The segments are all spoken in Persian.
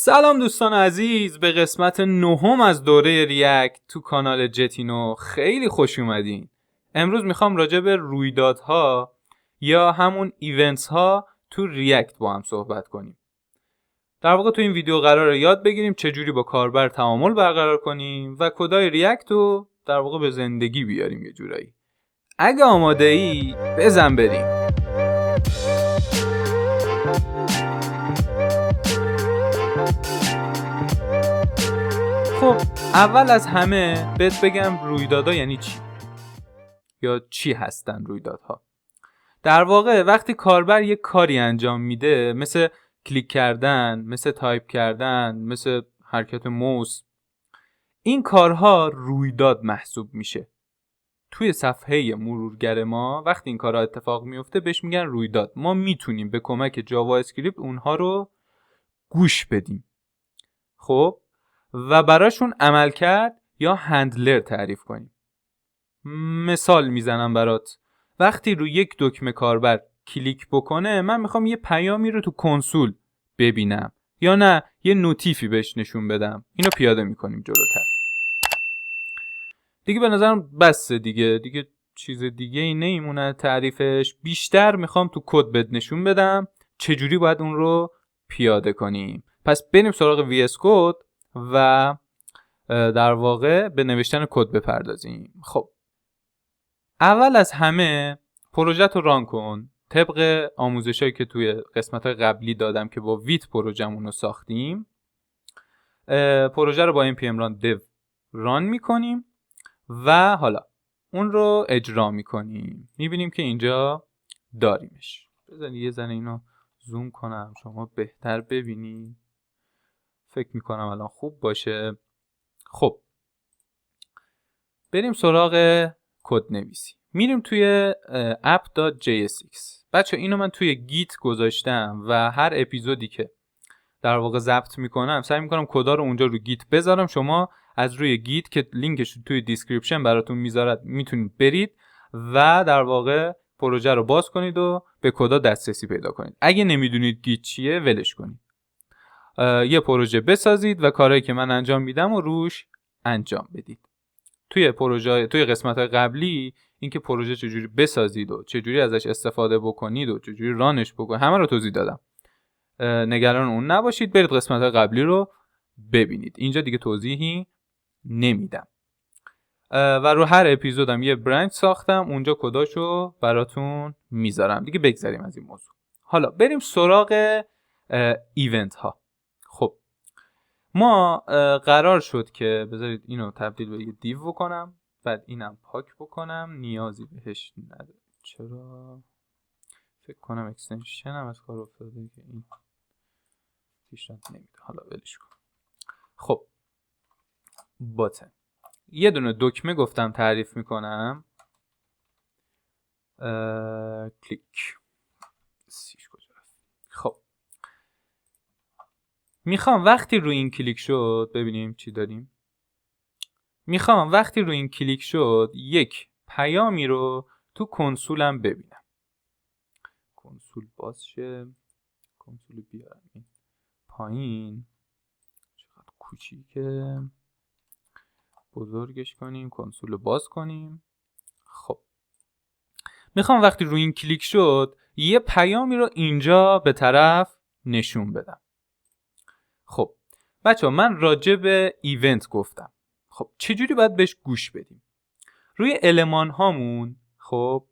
سلام دوستان عزیز، به قسمت نهم از دوره ریاکت تو کانال جتینو خیلی خوش اومدین. امروز میخوام راجع به رویدادها یا همون ایونتس ها تو ریاکت با هم صحبت کنیم. در واقع تو این ویدیو قراره یاد بگیریم چجوری با کاربر تعامل برقرار کنیم و کدای ریاکت رو در واقع به زندگی بیاریم یه جورایی. اگه آماده ای بزن بریم. خب اول از همه بهت بگم رویدادها یعنی چی یا چی هستن رویدادها. در واقع وقتی کاربر یک کاری انجام میده، مثل کلیک کردن، مثل تایپ کردن، مثل حرکت موس، این کارها رویداد محسوب میشه. توی صفحه مرورگر ما وقتی این کارها اتفاق میفته بهش میگن رویداد. ما میتونیم به کمک جاوا اسکریپت اونها رو گوش بدیم. خب و براشون عملکرد یا هندلر تعریف کنیم. مثال میزنم برات. وقتی روی یک دکمه کاربر کلیک بکنه، من میخوام یه پیامی رو تو کنسول ببینم یا نه یه نوتیفی بهش نشون بدم. اینو پیاده میکنیم جلوتر. دیگه به نظرم بسه دیگه چیز دیگه ای نمیمونه تعریفش. بیشتر میخوام تو کد بهت نشون بدم چجوری باید اون رو پیاده کنیم. پس بریم سراغ VS کد و در واقع به نوشتن کد بپردازیم. خب اول از همه پروژه رو ران کن طبق آموزشایی که توی قسمت‌های قبلی دادم که با ویت پروژه‌مون رو ساختیم. پروژه رو با npm run dev ران میکنیم و حالا اون رو اجرا میکنیم. میبینیم که اینجا داریمش. بذارید یه ذره اینو زوم کنم شما بهتر ببینید. فکر میکنم الان خوب باشه. خب بریم سراغ کد نویسی. میریم توی app.jsx. بچه اینو من توی گیت گذاشتم و هر اپیزودی که در واقع ضبط میکنم سعی میکنم کدا رو اونجا رو گیت بذارم. شما از روی گیت که لینکش توی دیسکریپشن براتون میذارم میتونید برید و در واقع پروژه رو باز کنید و به کدا دسترسی پیدا کنید. اگه نمیدونید گیت چیه ولش کنید. یه پروژه بسازید و کارهایی که من انجام میدم و روش انجام بدید. توی قسمت‌های قبلی اینکه پروژه چجوری بسازید و چجوری ازش استفاده بکنید و چجوری رانش بکنید همه رو توضیح دادم. نگران اون نباشید، برید قسمت‌های قبلی رو ببینید. اینجا دیگه توضیحی نمیدم. و رو هر اپیزودم یه برانچ ساختم، اونجا کداشو براتون میذارم. دیگه بگذریم از این موضوع. حالا بریم سراغ ایونت ها. خب ما قرار شد که بذارید اینو تبدیل به یه دیو بکنم، بعد اینم پاک بکنم، نیازی بهش نداره. چرا؟ فکر کنم اکستنشن هم از کار افتاده که این پیشنهاد نمیده. حالا ولش کن. خب باتن یه دونه دکمه گفتم تعریف میکنم. کلیک سیش کجا رفت؟ خب میخوام وقتی روی این کلیک شد ببینیم چی داریم. میخوام وقتی روی این کلیک شد یک پیامی رو تو کنسولم ببینم. کنسول باز شه. کنسول بیارم این پایین. چقدر کوچیکه. بزرگش کنیم. کنسول باز کنیم. خب میخوام وقتی روی این کلیک شد یه پیامی رو اینجا به طرف نشون بدم. خب بچه من راجع به ایونت گفتم. خب چجوری باید بهش گوش بدیم؟ روی المان هامون خب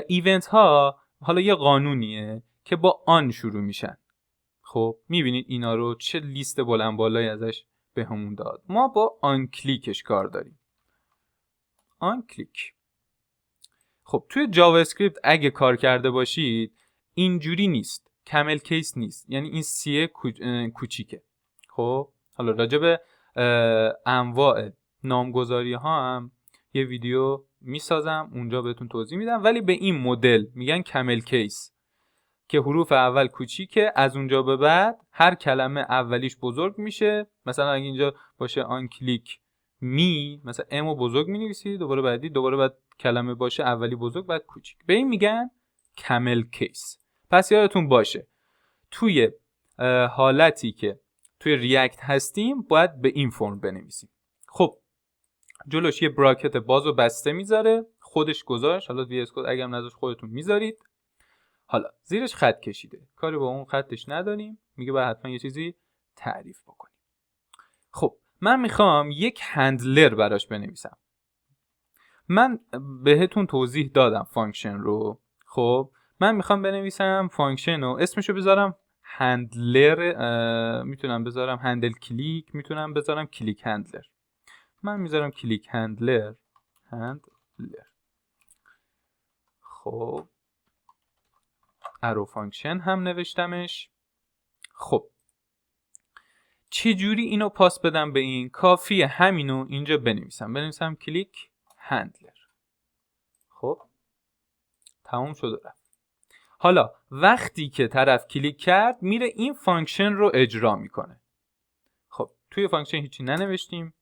ایونت ها حالا یه قانونیه که با آن شروع میشن. خب میبینید اینا رو چه لیست بلند بالایی ازش به همون داد. ما با آن کلیکش کار داریم. آن کلیک. خب توی جاوا اسکریپت اگه کار کرده باشید اینجوری نیست. کامل کیس نیست. یعنی این سیه کوچیکه. خب حالا راجع به انواع نامگذاری ها هم یه ویدیو میسازم اونجا بهتون توضیح میدم، ولی به این مدل میگن کامل کیس که حروف اول کوچیکه، از اونجا به بعد هر کلمه اولیش بزرگ میشه. مثلا اگه اینجا باشه آن کلیک می، مثلا امو بزرگ مینویسی، دوباره بعدی دوباره بعد کلمه باشه اولی بزرگ بعد کوچیک. به این میگن کامل کیس. پس یادتون باشه توی حالتی که توی ریاکت هستیم باید به این فرم بنویسیم. خب جلوش یه براکت باز و بسته میذاره، خودش گذاشت، حالا VS Code اگه هم نذاش خودتون میذارید. حالا زیرش خط کشیده، کاری با اون خطش نداریم، میگه باید حتما یه چیزی تعریف بکنیم. خب من میخوام یک هندلر براش بنویسم. من بهتون توضیح دادم فانکشن رو. خب من میخوام بنویسم فانکشن رو، اسمشو بذارم هندلر، میتونم بذارم هندل کلیک، میتونم بذارم کلیک هندلر. من میذارم کلیک هندلر. خب ارو فانکشن هم نوشتمش. خب چه جوری اینو پاس بدم به این؟ کافیه همینو اینجا بنویسم کلیک هندلر. خب تموم شد و رفت. حالا وقتی که طرف کلیک کرد میره این فانکشن رو اجرا میکنه. خب توی فانکشن هیچی ننوشتیم،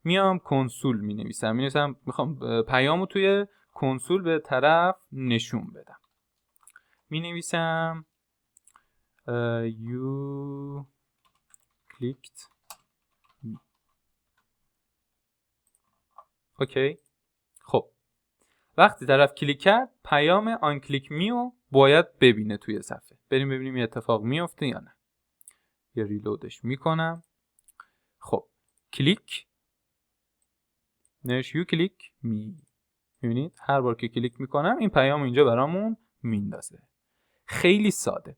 میام کنسول مینویسم میخوام پیامو توی کنسول به طرف نشون بدم. مینویسم you clicked me. اوکی. خب وقتی طرف کلیک کرد پیام آن کلیک میو باید ببینه توی صفحه. بریم ببینیم یه اتفاق میفته یا نه. یه ریلودش میکنم. خب کلیک نش یو کلیک می. میبینید هر بار که کلیک میکنم این پیام اینجا برامون میندازه. خیلی ساده.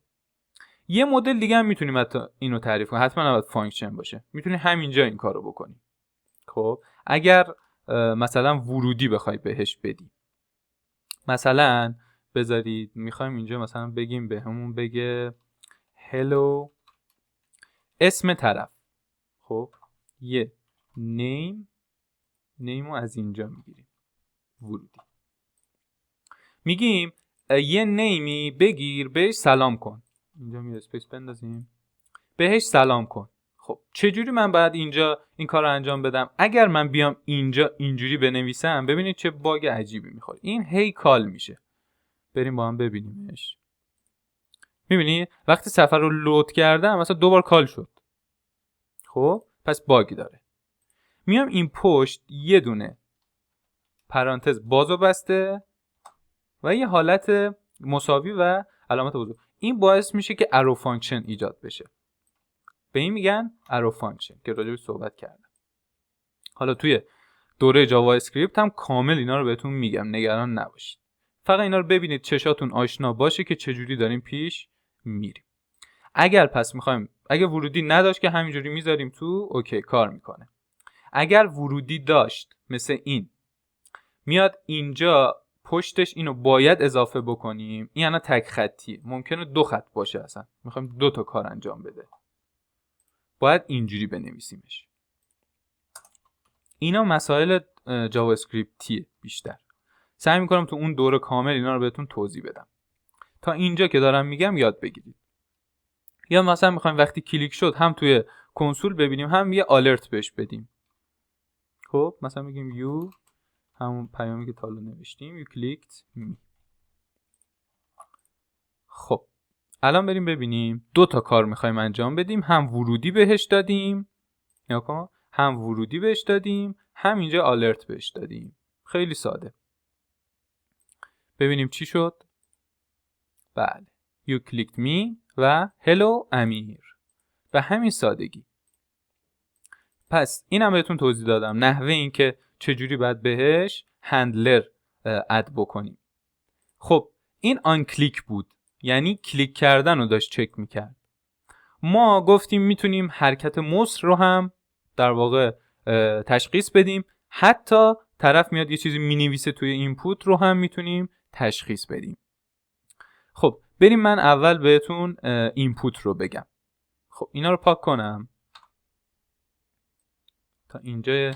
یه مدل دیگه هم میتونیم حتی اینو تعریف کنیم، حتما نباید فانکشن باشه، میتونی همینجا این کارو بکنی. خب اگر مثلا ورودی بخوای بهش بدی، مثلا بذارید میخوایم اینجا مثلا بگیم بهمون بگه hello اسم طرف. خب یه نیمو از اینجا میگیریم، ورودی میگیم یه نیمی بگیر بهش سلام کن. اینجا می اسپیس بندازیم، بهش سلام کن. خب چجوری من باید اینجا این کار رو انجام بدم؟ اگر من بیام اینجا اینجوری بنویسم ببینید چه باگ عجیبی میخوره. این هی کال میشه. بریم با هم ببینیمش. میبینید وقتی صفحه رو لود کردم مثلا دوبار کال شد. خب پس باگی داره. میام این پشت یه دونه پرانتز باز و بسته و یه حالت مساوی و علامت بزرگ. این باعث میشه که ارو فانکشن ایجاد بشه. به این میگن ارو فانکشن که راجعش صحبت کردم. حالا توی دوره جاوا اسکریپت هم کامل اینا رو بهتون میگم، نگران نباشید. فقط اینا رو ببینید چشاتون آشنا باشه که چجوری داریم پیش میریم. اگر پس میخوایم، اگه ورودی نداشت که همینجوری میذاریم تو، اوکی کار میکنه. اگر ورودی داشت مثل این، میاد اینجا پشتش اینو باید اضافه بکنیم. این یعنی تک خطی، ممکنه 2 خط باشه، اصلا میخوایم 2 تا کار انجام بده، باید اینجوری بنویسیمش. اینا مسائل جاوا اسکریپتیه بیشتر. سعی میکنم تو اون دوره کامل اینا رو بهتون توضیح بدم. تا اینجا که دارم میگم یاد بگیرید. یا مثلا میخوایم وقتی کلیک شد هم توی کنسول ببینیم هم یه آلرت بهش بدیم. خب مثلا میگیم یو، همون پیامی که تا الان نوشتیم، یو کلیکت می. خب الان بریم ببینیم 2 تا کار میخوایم انجام بدیم. هم ورودی بهش دادیم، هم ورودی بهش دادیم، هم اینجا آلرت بهش دادیم. خیلی ساده. ببینیم چی شد. بله you clicked me و hello امیر. به همین سادگی. پس اینم بهتون توضیح دادم نحوه این که چجوری باید بهش هندلر اد بکنیم. خب این آن کلیک بود، یعنی کلیک کردن رو داشت چک میکرد. ما گفتیم میتونیم حرکت موس رو هم در واقع تشخیص بدیم، حتی طرف میاد یه چیزی مینویسه توی اینپوت رو هم میتونیم تشخیص بدیم. خب بریم من اول بهتون اینپوت رو بگم. خب اینا رو پاک کنم تا اینجا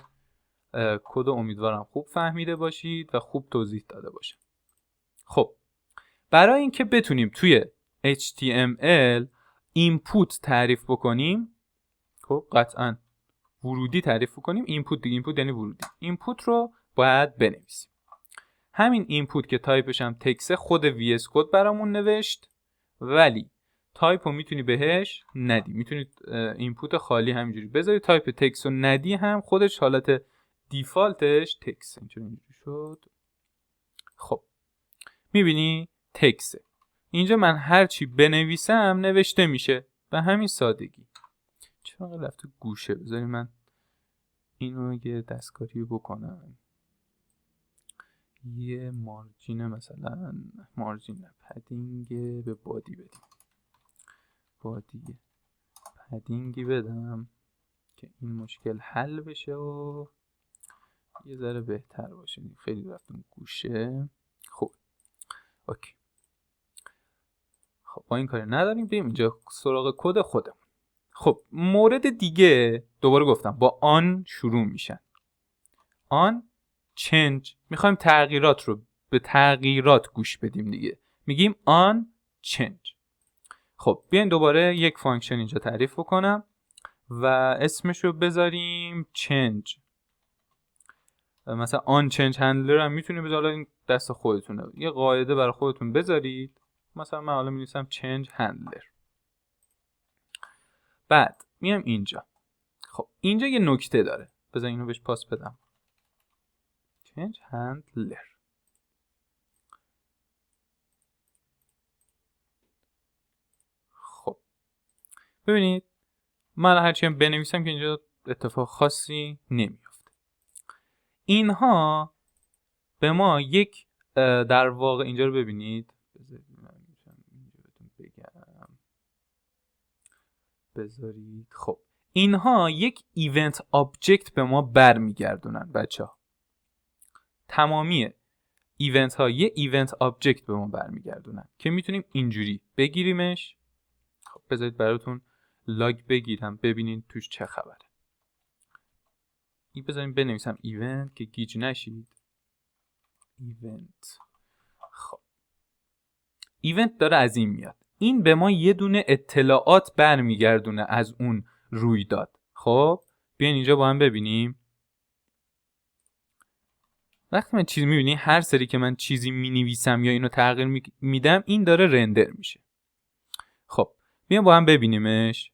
کد رو امیدوارم خوب فهمیده باشید و خوب توضیح داده باشم. خب برای اینکه بتونیم توی HTML اینپوت تعریف بکنیم، خب قطعاً ورودی تعریف کنیم. اینپوت دیگه، اینپوت یعنی ورودی. اینپوت رو باید بنویسیم. همین اینپوت که تایپش هم تکسه خود VS Code برامون نوشت، ولی تایپ رو میتونی بهش ندی، میتونی اینپوت خالی همینجوری بذاری، تایپ تکست رو ندی هم خودش حالت دیفالتش تکست. اینجوری شد. خب میبینی تکسته. اینجا من هر چی بنویسم نوشته میشه به همین سادگی. چرا رفته گوشه؟ بذاری من اینو یه دستکاری بکنم، یه مارجین مثلا مارجین پدینگ به بادی بدیم، بادی پدینگی بدم که این مشکل حل بشه و یه ذره بهتر باشه. خیلی رفتم گوشه. خب اوکی. خب با این کاری نداریم، بریم اینجا سراغ کد خودمون. خب مورد دیگه دوباره گفتم با آن شروع میشن. آن چنج، میخوایم تغییرات رو به تغییرات گوش بدیم دیگه، میگیم آن چنج. خب بیاین دوباره یک فانکشن اینجا تعریف بکنم و اسمش رو بذاریم چنج. مثلا آن چنج هندلر هم میتونید بذارید، این دست خودتونه. یه قاعده برای خودتون بذارید، مثلا من حالا می‌نویسم چنج هندلر. بعد میام اینجا. خب اینجا یه نکته داره، بذار اینو بهش پاس بدم. چنج هندلر. خب ببینید من هرچی هم بنویسم که اینجا اتفاق خاصی نمیافته. اینها به ما یک در واقع اینجا رو ببینید، بذارید. خب اینها یک ایونت آبجکت به ما برمیگردونن بچه‌ها. تمامی ایونت ها یه ایونت آبجکت به ما برمیگردونن که میتونیم اینجوری بگیریمش. خب بذارید براتون لاگ بگیرم ببینید توش چه خبره. این بذاریم بنویسم ایونت که گیج نشید. ایونت. خب ایونت داره از این میاد، این به ما یه دونه اطلاعات برمیگردونه از اون رویداد. خب بیاین اینجا با هم ببینیم. وقتی من چیزی میبینی، هر سری که من چیزی مینویسم یا اینو تغییر میدم این داره رندر میشه. خب بیاین با هم ببینیمش.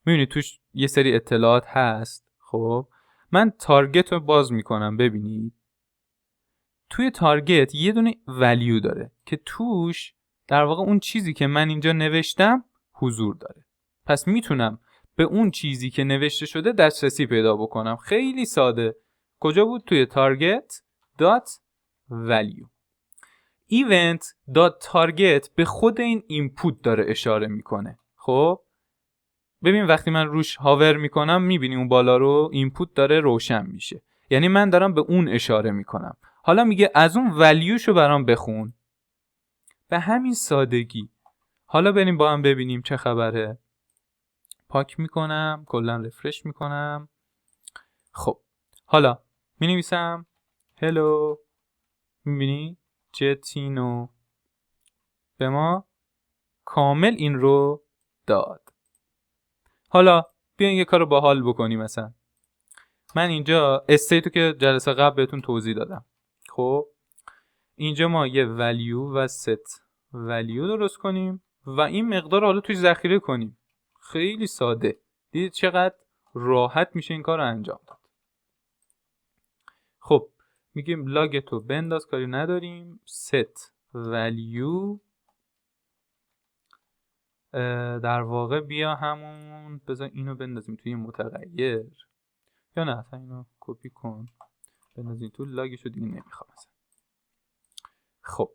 میبینی توش یه سری اطلاعات هست. خب من تارگت رو باز میکنم، ببینید توی تارگت یه دونه ولیو داره که توش در واقع اون چیزی که من اینجا نوشتم حضور داره. پس میتونم به اون چیزی که نوشته شده دسترسی پیدا بکنم. خیلی ساده. کجا بود؟ توی تارگت دات ولیو. ایونت دات تارگت به خود این اینپوت داره اشاره میکنه. خب ببین وقتی من روش هاور میکنم میبینی اون بالا رو اینپوت داره روشن میشه، یعنی من دارم به اون اشاره میکنم. حالا میگه از اون ولیوشو برام بخون. به همین سادگی. حالا بریم با هم ببینیم چه خبره. پاک میکنم، کلا رفرش میکنم. خب حالا مینویسم هلو، میبینی جتینو به ما کامل این رو داد. حالا بیاین یه کارو باحال بکنیم. مثلا من اینجا استیتو که جلسه قبل بهتون توضیح دادم. خب اینجا ما یه ولیو و ست ولیو درست کنیم و این مقدار حالا توش ذخیره کنیم. خیلی ساده. دیدید چقدر راحت میشه این کار رو انجام داد. خب میگیم لاگتو بنداز، کاری نداریم. ست ولیو در واقع بیا همون، بذار اینو بندازیم توی متغیر، یا نه اصلا اینو کپی کن بندازیم تو لاگشو، دیگه نمیخوام مثلا. خب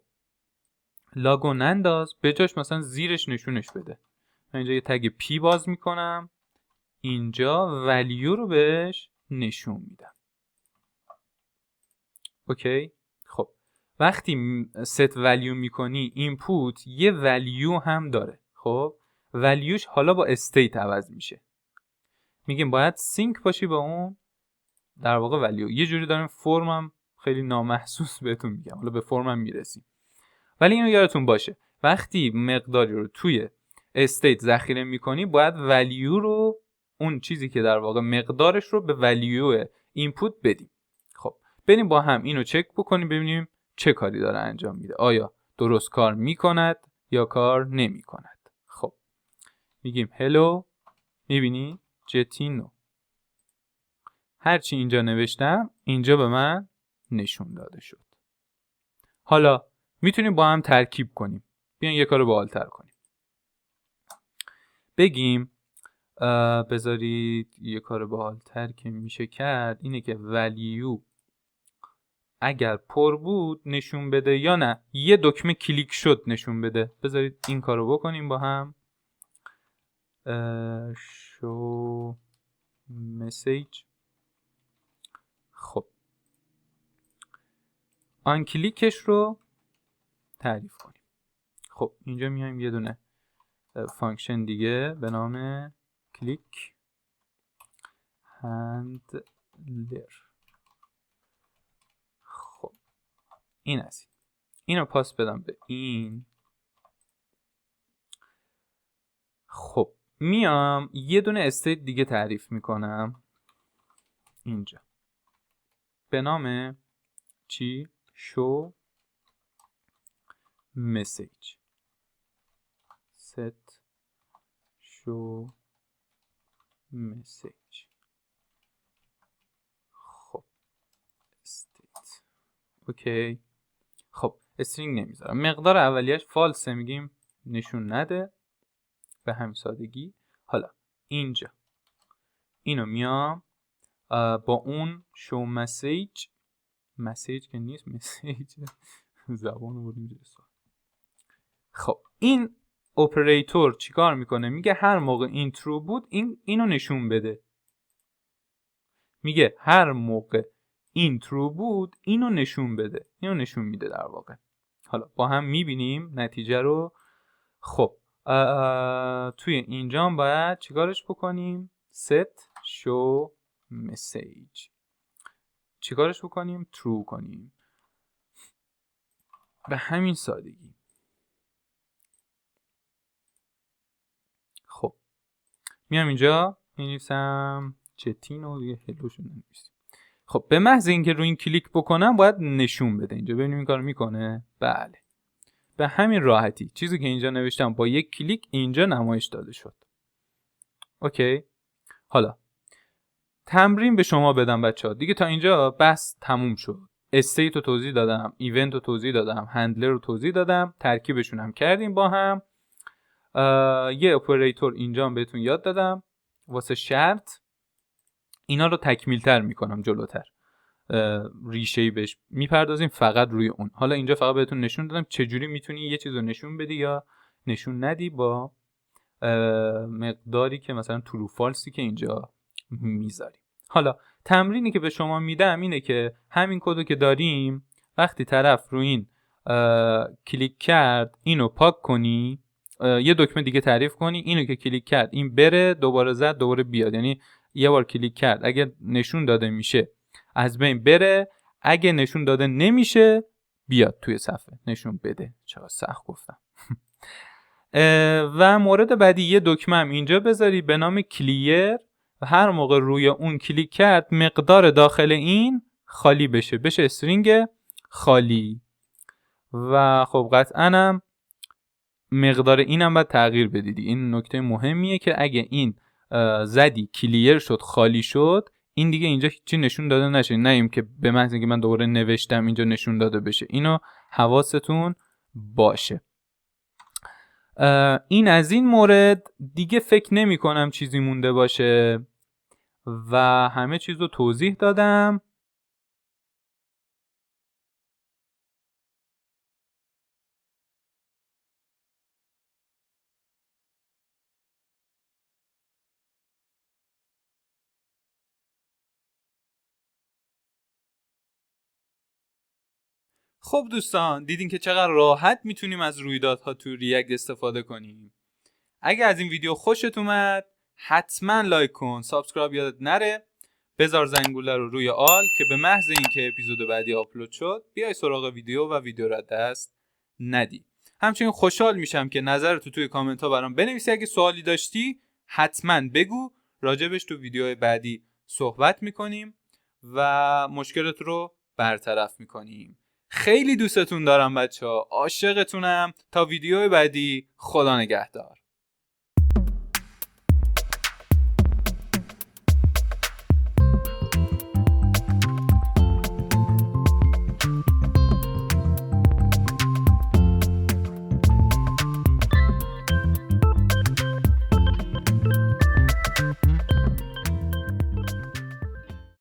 لاگو ننداز، به جاش مثلا زیرش نشونش بده. من اینجا یه تگ پی باز میکنم، اینجا ولیو رو بهش نشون میدم. اوکی. خب وقتی ست ولیو میکنی اینپوت یه ولیو هم داره. خب ولیوش حالا با استیت عوض میشه. میگیم باید سینک باشی با اون در واقع ولیو. یه جوری داریم فرمم خیلی نامحسوس بهتون میگم، حالا به فرمم میرسیم. ولی اینو یادتون باشه وقتی مقداری رو توی استیت ذخیره میکنی باید ولیو رو، اون چیزی که در واقع مقدارش رو به ولیو اینپوت بدیم. خب بریم با هم اینو چک بکنیم ببینیم چه کاری داره انجام میده. آیا درست کار میکند یا کار نمیکند. خب میگیم هلو، میبینی جتینو. هرچی اینجا نوشتم اینجا به من نشون داده شد. حالا میتونیم با هم ترکیب کنیم. بیاین یه کار باحال‌تر کنیم. بگیم بذارید یه کار باحال‌تر که میشه کرد اینه که ولیو اگر پر بود نشون بده یا نه یه دکمه کلیک شد نشون بده. بذارید این کارو بکنیم با هم. شو مسیج. خب آن کلیکش رو تعریف کنیم. خب اینجا میایم یه دونه فانکشن دیگه به نام کلیک هندلر. خب این است. اینو پاس بدم به این. خب میام یه دونه استیت دیگه تعریف میکنم اینجا به نام چی؟ شو مسیج. set show message. خب state. اوکی. خب استرینگ نمیذارم. مقدار اولیش فالسه میگیم نشون نده به همین سادگی. حالا اینجا اینو میام با اون show message که نیست مسیج زبان بردیم. خب این اپراتور چیکار میکنه؟ میگه هر موقع این ترو بود اینو نشون بده. میگه هر موقع این ترو بود اینو نشون بده. اینو نشون میده در واقع. حالا با هم میبینیم نتیجه رو. خب توی اینجا باید چیکارش بکنیم؟ set show message. چیکارش بکنیم؟ ترو کنیم. به همین سادگی. خب میام اینجا می‌نویسم چتینو دیگه هلوشو نمی‌نویسم. خب به محض اینکه روی این کلیک بکنم باید نشون بده. اینجا ببینیم این کارو میکنه. بله به همین راحتی چیزی که اینجا نوشتم با یک کلیک اینجا نمایش داده شد. اوکی. حالا تمرین به شما بدم بچه‌ها. دیگه تا اینجا بحث تموم شد. استیت رو توضیح دادم، ایونت رو توضیح دادم، هندلر رو توضیح دادم، ترکیبشون هم کردیم با هم. یه اپراتور اینجا هم بهتون یاد دادم واسه شرط. اینا رو تکمیل تر میکنم جلوتر. ریشه‌ای بهش میپردازیم فقط روی اون. حالا اینجا فقط بهتون نشون دادم چجوری میتونی یه چیز رو نشون بدی یا نشون ندی با مقداری که مثلا ترو فالسی که اینجا میذاریم. حالا تمرینی که به شما میدم اینه که همین کدو که داریم وقتی طرف رو این کلیک کرد اینو پاک کنی، یه دکمه دیگه تعریف کنی، اینو که کلیک کرد این بره، دوباره زد دوباره بیاد. یعنی یه بار کلیک کرد اگه نشون داده میشه از بین بره، اگه نشون داده نمیشه بیاد توی صفحه نشون بده. چقدر سخت گفتم. و مورد بعدی یه دکمه هم اینجا بذاری به نام کلیر و هر موقع روی اون کلیک کرد مقدار داخل این خالی بشه استرینگ خالی. و خب قطعاً هم مقدار اینم باید تغییر بدید. این نکته مهمیه که اگه این زدی کلیر شد خالی شد این دیگه اینجا هیچی نشون داده نشه. نه این که به محض اینکه من دوباره نوشتم اینجا نشون داده بشه. اینو حواستون باشه. این از این مورد دیگه فکر نمی کنم چیزی مونده باشه و همه چیز رو توضیح دادم. خب دوستان دیدین که چقدر راحت میتونیم از رویدادها تو ریاکت استفاده کنیم. اگه از این ویدیو خوشت اومد حتما لایک کن، سابسکرایب یادت نره، بذار زنگوله رو روی آل که به محض اینکه اپیزود بعدی آپلود شد بیای سراغ ویدیو و ویدیو رو دست ندی. همچنین خوشحال میشم که نظرتو توی کامنت ها برام بنویسی. اگه سوالی داشتی حتما بگو، راجبش تو ویدیو بعدی صحبت میکنیم و مشکلت رو برطرف میکنیم. خیلی دوستتون دارم بچه‌ها، عاشقتونم. تا ویدیو بعدی، خدا نگهدار.